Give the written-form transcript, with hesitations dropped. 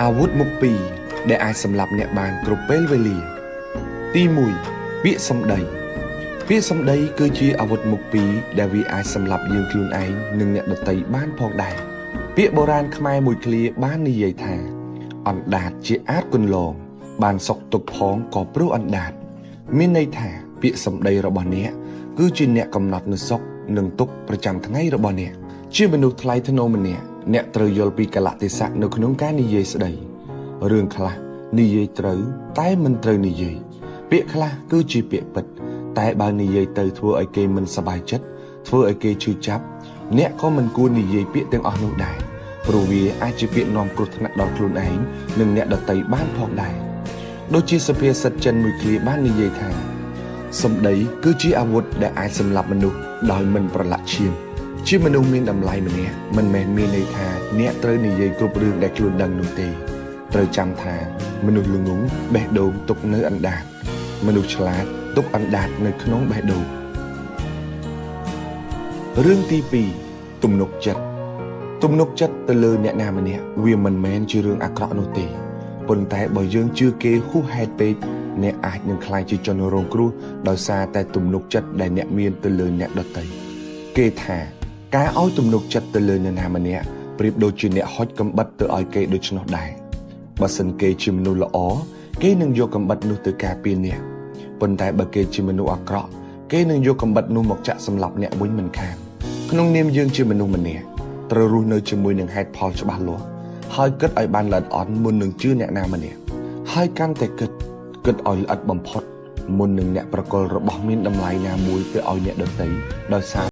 อาวุธมุกปีได้อาจสำหรับអ្នកបានគ្រប់ពេលវេលាទី1ពាក្យសម្ដីពាក្យសម្ដីគឺជាអាវុធមុខពីរដែលវាអាចសម្លាប់យើងខ្លួនឯងនិងអ្នកដទៃបានផងដែរពាក្យបុរាណខ្មែរមួយឃ្លាបាននិយាយថាអណ្ដាតជាអាចគន្លងបានសុខទុក្ខផងក៏ព្រោះអណ្ដាតមានន័យថាពាក្យសម្ដីរបស់អ្នកគឺជាអ្នកកំណត់នូវសុខនិងទុក្ខប្រចាំថ្ងៃរបស់អ្នកជាមនុស្សថ្លៃថ្នូរម្នាក់អ្នកត្រូវយល់ពីកលៈទេសៈនៅក្នុងការនិយាយស្ដីរឿងខ្លះនិយាយត្រូវតែមិនត្រូវនិយាយពាក្យខ្លះគឺជាពាក្យពិតតែបើនិយាយទៅធ្វើឲ្យគេមិនសប្បាយចិត្តធ្វើឲ្យគេឈឺចាប់អ្នកក៏មិនគួរនិយាយពាក្យទាំងអស់នោះដែរព្រោះវាអាចជាពាក្យនាំគ្រោះថ្នាក់ដល់ខ្លួនឯងនិងអ្នកដទៃបានផងដែរដូចជាសុភាសិតចិនមួយឃ្លាបាននិយាយថាសម្ដីគឺជាអាវុធដែលអាចសម្លាប់មនុស្សដោយមិនប្រឡាក់ឈាមជាមនុស្សមានតម្លៃម្នាក់មិនមែនមានន័យថាអ្នកត្រូវនិយាយគ្រប់រឿងដែលខ្លួនដឹងនោះទេត្រូវចាំថាមនុស្សល្ងងបេះដូងទុកនៅអណ្ដាតមនុស្សឆ្លាតទុកអណ្ដាតនៅក្នុងបេះដូងរឿងទី2ទំនុកចិត្តទៅលើអ្នកណាម្នាក់វាមិនមែនជារឿងអាក្រក់នោះទេប៉ុន្តែបើយើងជឿគេហួសហេតុពេកអ្នកអាចនឹងក្លាយជាជនរងគ្រោះដោយសារតែទំនុកចិត្តដែលអ្នកមានទៅលើអ្នកដទៃគេថាការឲ្យទំនុកចិត្តទៅលើអ្នកណាម្នាក់ប្រៀបដូចជាអ្នកហុចកំបិតទៅឲ្យគេដូច្នោះដែរបើសិនគេជាមនុស្សល្អគេនឹងយកកំបិតនោះទៅការពារអ្នកប៉ុន្តែបើគេជាមនុស្សអាក្រក់គេនឹងយកកំបិតនោះមកចាក់សម្លាប់អ្នកវិញមិនខានក្នុងនាមយើងជាមនុស្សម្នាក់ត្រូវរស់នៅជាមួយនឹងហេតុផលច្បាស់លាស់ហើយគិតឲ្យបានល្អិតល្អន់មុននឹងជឿអ្នកណាម្នាក់ហើយកាន់តែគិតឲ្យល្អិតបំផុតមុននឹងអ្នកប្រកល់របស់មានតម្លៃណាមួយទៅឲ្យអ្នកដទៃដោយសារ